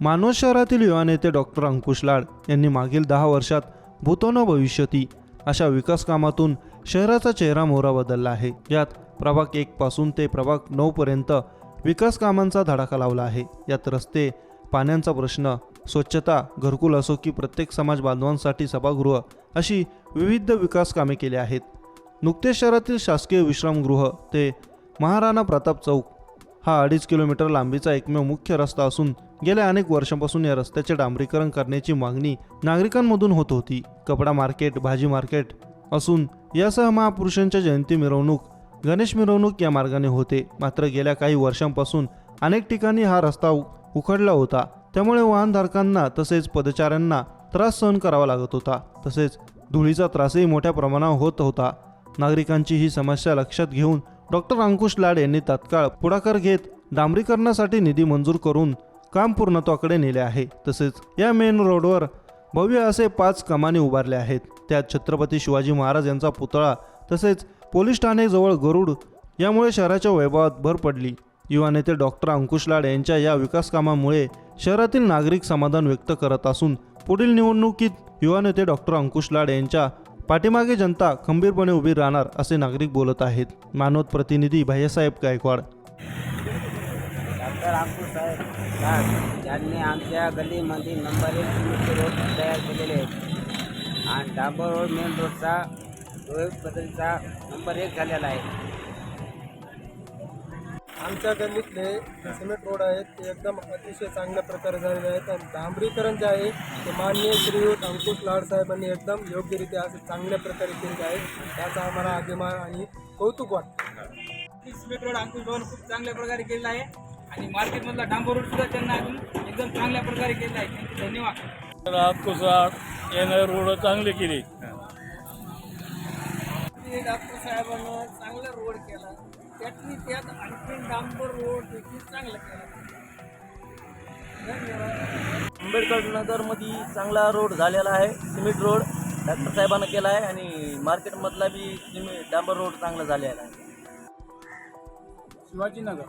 मानवत शहरातील युवा नेते डॉक्टर अंकुश लाड यांनी मागील 10 वर्षात भूतो न भविष्यती अशा विकास कामातून शहराचा चेहरा मोहरा बदलला आहे। यात प्रभाग 1 पासून ते प्रभाग 9 पर्यंत विकास कामांचा धडाका लावला आहे। यात रस्ते, पाण्याचा प्रश्न, स्वच्छता, घरकुल असो की प्रत्येक समाज बांधवांसाठी सभागृह अशी विविध विकास कामे केली आहेत। नुकतेच शहरातील शासकीय विश्रामगृह ते महाराणा प्रताप चौक हा 2.5 किलोमीटर लांबीचा एकमेव मुख्य रस्ता असून गेल्या अनेक वर्षांपासून या रस्त्याचे डांबरीकरण करण्याची मागणी नागरिकांमधून होत होती। कपडा मार्केट, भाजी मार्केट असून यासह महापुरुषांच्या जयंती मिरवणूक, गणेश मिरवणूक या मार्गाने होते। मात्र गेल्या काही वर्षांपासून अनेक ठिकाणी हा रस्ता उखडला होता, त्यामुळे वाहनधारकांना तसेच पदचाऱ्यांना त्रास सहन करावा लागत होता। तसेच धुळीचा त्रासही मोठ्या प्रमाणावर होत होता। नागरिकांची ही समस्या लक्षात घेऊन डॉक्टर अंकुश लाड यांनी तात्काळ पुढाकार घेत डांबरीकरणासाठी निधी मंजूर करून काम पूर्णत्वाकडे नेले आहे। तसेच या मेन रोडवर भव्य असे 5 कमानी उभारले आहेत। त्यात छत्रपती शिवाजी महाराज यांचा पुतळा तसेच पोलीस ठाणे जवळ गरुड, यामुळे शहराच्या वैभवात भर पडली। युवा नेते डॉक्टर अंकुश लाड यांच्या या विकास कामामुळे शहरातील नागरिक समाधान व्यक्त करत असून पुढील निवडणुकीत युवा नेते डॉक्टर अंकुश लाड यांच्या पाठीमागे जनता खंबीरपणे उभी राहणार असे नागरिक बोलत आहेत। मानवत प्रतिनिधी भैयासाहेब गायकवाड। डॉक्टर अंकुश साहेब यांनी आमच्या गल्लीमध्ये नंबर 1 सिमेंट रोड तयार केलेले आहेत आणि डांबर रोड मेन रोडचा पद्धतीचा नंबर 1 झालेला आहे। आमच्या गल्लीतले सिमेंट रोड आहेत ते एकदम अतिशय चांगल्या प्रकारे झालेले आहेत आणि डांबरीकरण जे आहे ते माननीय श्रीयुत अंकुश लाड साहेबांनी एकदम योग्यरित्या असं चांगल्या प्रकारे केले आहे। त्याचा आम्हाला अभिमान आणि कौतुक वाटतं। सिमेंट रोड अंकुश भाऊन खूप चांगल्या प्रकारे केलेला आहे आणि मार्केटमधला डांबर रोड सुद्धा त्यांना अजून एकदम चांगल्या प्रकारे केलेला आहे। धन्यवाद। अंकुश लाड यांनी रोड चांगले केले। डॉक्टर साहेबांना चांगला रोड केला, त्यात आणखी डांबर रोड देखील चांगला केला। धन्यवाद। आंबेडकर नगरमध्ये चांगला रोड झालेला आहे। सिमेंट रोड डॉक्टर साहेबांना केला आहे आणि मार्केटमधला बी डांबर रोड चांगला झालेला आहे। शिवाजीनगर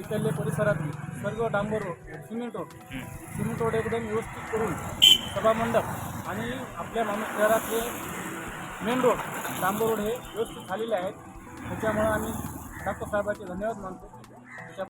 इथले परिसरातील सर्व डांबर रोड, सिमेंट रोड एकदम व्यवस्थित करून सभामंडप आणि आपल्या शहरातले मेन रोड डांबर रोड हे व्यवस्थित झालेले आहेत। त्याच्यामुळे आम्ही डॉक्टर साहेबांचे धन्यवाद मानतो।